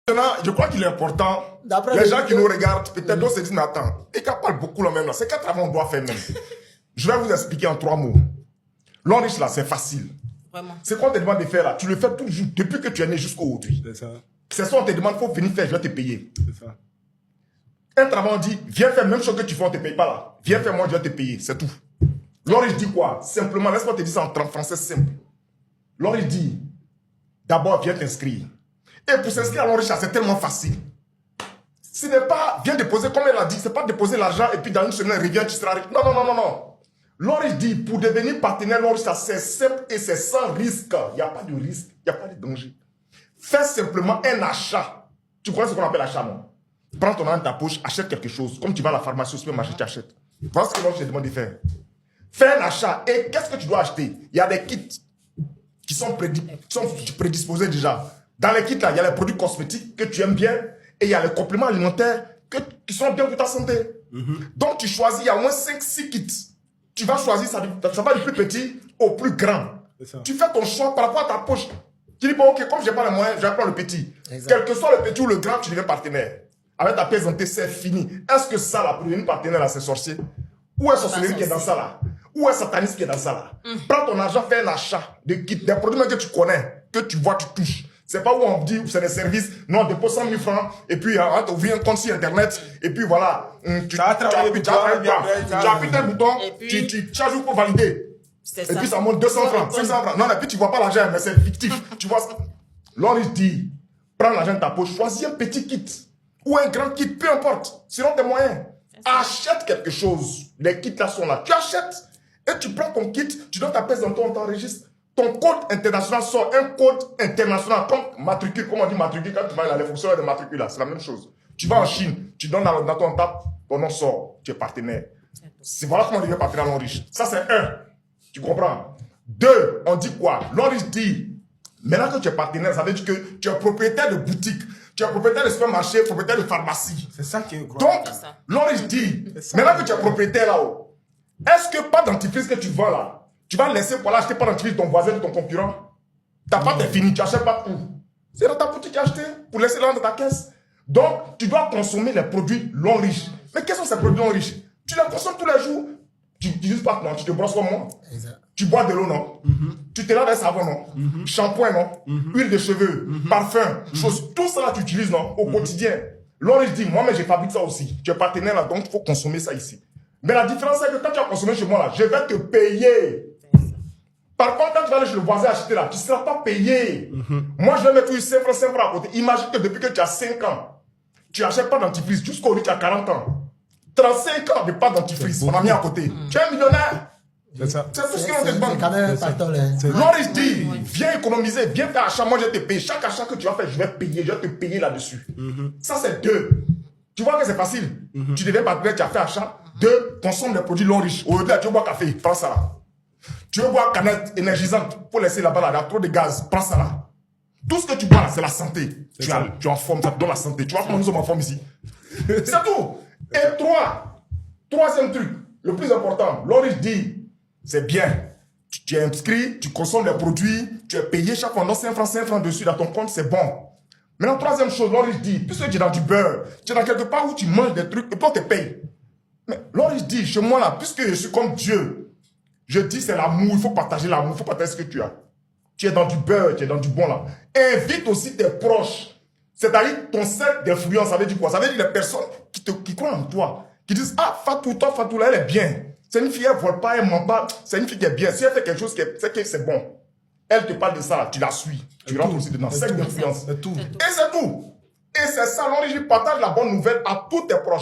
Maintenant, je crois qu'il est important, les gens qui nous regardent, peut-être d'autres se disent, mais attends, et qu'on parle beaucoup là même là, c'est quel travail on doit faire même. Je vais vous expliquer en 3 mots. L'homme riche là, c'est facile. C'est qu'on te demande de faire là, tu le fais toujours, depuis que tu es né jusqu'à aujourd'hui. C'est ça. C'est ça, on te demande, il faut venir faire, je vais te payer. C'est ça. Un travail, on dit, viens faire même chose que tu fais, on ne te paye pas là. Viens faire, moi, je vais te payer, c'est tout. L'homme riche dit quoi? Simplement, laisse-moi te dire ça en français simple. L'homme riche dit, d'abord, viens t'inscrire. Et pour s'inscrire à l'homme riche, c'est tellement facile. Ce n'est pas, viens déposer, comme elle a dit, c'est pas déposer l'argent et puis dans une semaine, reviens, tu seras riche. Non, non, non, non, non. L'homme riche dit, pour devenir partenaire, l'homme riche, c'est simple et c'est sans risque. Il n'y a pas de risque, il n'y a pas de danger. Fais simplement un achat. Tu connais ce qu'on appelle achat, non? Prends ton argent dans ta poche, achète quelque chose. Comme tu vas à la pharmacie, au supermarché, tu achètes. Voilà ce que l'homme riche te demande de faire. Fais un achat. Et qu'est-ce que tu dois acheter? Il y a des kits qui sont prédisposés déjà. Dans les kits, là, il y a les produits cosmétiques que tu aimes bien et il y a les compléments alimentaires qui sont bien pour ta santé. Donc, tu choisis, il y a au moins 5-6 kits. Tu vas choisir, ça va du plus petit au plus grand. Tu fais ton choix par rapport à ta poche. Tu dis, bon, ok, comme je n'ai pas les moyens, je vais prendre le petit. Quel que soit le petit ou le grand, tu deviens partenaire. Avec ta pièce santé, c'est fini. Est-ce que ça, là, pour devenir partenaire, là, c'est sorcier? Où est sorcellerie qui est dans ça, là? Où est sataniste qui est dans ça, là? Prends ton argent, fais un achat de kits, des produits que tu connais, que tu vois, tu touches. C'est pas où on dit, c'est des services. Non, dépose 100 000 francs, et puis, on t'ouvre un compte sur Internet, et puis voilà. Tu appuies tel bouton, tu charges pour valider. Et puis ça monte 200 francs, 500 francs. Non, et puis tu vois pas l'argent, mais c'est fictif. Tu vois ça? L'homme dit, prends l'argent de ta poche, choisis un petit kit, ou un grand kit, peu importe, selon tes moyens. Achète quelque chose. Les kits là sont là. Tu achètes, et tu prends ton kit, tu donnes ta pièce dans ton t'enregistres. Ton code international sort, un code international, comme matricule, comme on dit matricule, quand tu vas à les fonctionnaires de matricule là, c'est la même chose. Tu vas en Chine, tu donnes dans ton tape, ton nom sort, tu es partenaire. C'est voilà comment on devient partenaire à l'homme riche. Ça c'est 1. Tu comprends? 2, on dit quoi? L'homme riche dit, maintenant que tu es partenaire, ça veut dire que tu es propriétaire de boutique, tu es propriétaire de supermarché, propriétaire de pharmacie. C'est ça qui est gros. Donc, l'homme riche dit, maintenant que tu es propriétaire là-haut, est-ce que pas dentifrice que tu vends là, tu vas laisser pour aller acheter pas dentifrice ton voisin ou ton concurrent? Ta pâte est finie, tu achètes pas où? C'est dans ta boutique que tu as acheté pour laisser là dans ta caisse. Donc, tu dois consommer les produits l'homme riche. Mais quels sont ces produits l'homme riche? Tu les consommes tous les jours. Tu n'utilises pas, non? Tu te brosses comme moi? Tu bois de l'eau, non? Tu te laves avec savon, non? Shampoing, non? Huile de cheveux, parfum, choses, tout ça là tu utilises, non? Au quotidien. L'homme riche dit, moi, mais j'ai fabriqué ça aussi. Tu es partenaire là, donc il faut consommer ça ici. Mais la différence, c'est que quand tu as consommé chez moi là, je vais te payer. Par contre, quand tu vas aller chez le voisin acheter là, tu ne seras pas payé. Moi, je vais mettre 5 francs à côté. Imagine que depuis que tu as 5 ans, tu n'achètes pas dentifrice. Jusqu'au tu as 40 ans. 35 ans de pas dentifrice. On a mis à côté. Tu es un millionnaire. C'est ça. C'est tout ce qu'on te demande. L'homme riche dit, viens économiser, viens faire achat, moi je vais te payer. Chaque achat que tu vas faire, je vais payer, je vais te payer là-dessus. Ça, c'est 2. Tu vois que c'est facile. Tu deviens partenaire, tu as fait achat. 2, consomme des produits l'homme riche. Au lieu tu veux boire café, prends ça là. Tu veux boire canette énergisante pour laisser là-bas, là, il y a trop de gaz, prends ça là. Tout ce que tu bois là, c'est la santé. Tu es en forme, ça te donne la santé. Tu vois comment nous sommes en forme ici. C'est tout. Et 3, troisième truc, le plus important, l'homme riche dit, c'est bien. Tu es inscrit, tu consommes les produits, tu es payé chaque fois, non 5 francs dessus dans ton compte, c'est bon. Maintenant, troisième chose, l'homme riche dit, puisque tu es dans du beurre, tu es dans quelque part où tu manges des trucs et puis on te paye. Mais l'homme riche dit, chez moi là, puisque je suis comme Dieu, je dis c'est l'amour, il faut partager l'amour, il faut partager ce que tu as. Tu es dans du beurre, tu es dans du bon là. Invite aussi tes proches. C'est-à-dire ton cercle d'influence, ça veut dire quoi? Ça veut dire les personnes qui croient en toi, qui disent, ah, Fatou, là, elle est bien. C'est une fille, elle ne vole pas, elle ne ment pas. C'est une fille qui est bien. Si elle fait quelque chose, c'est que c'est bon. Elle te parle de ça, là, tu la suis. Tu rentres aussi dedans. Cercle d'influence. Et c'est tout. Et c'est ça, l'homme riche partage la bonne nouvelle à tous tes proches.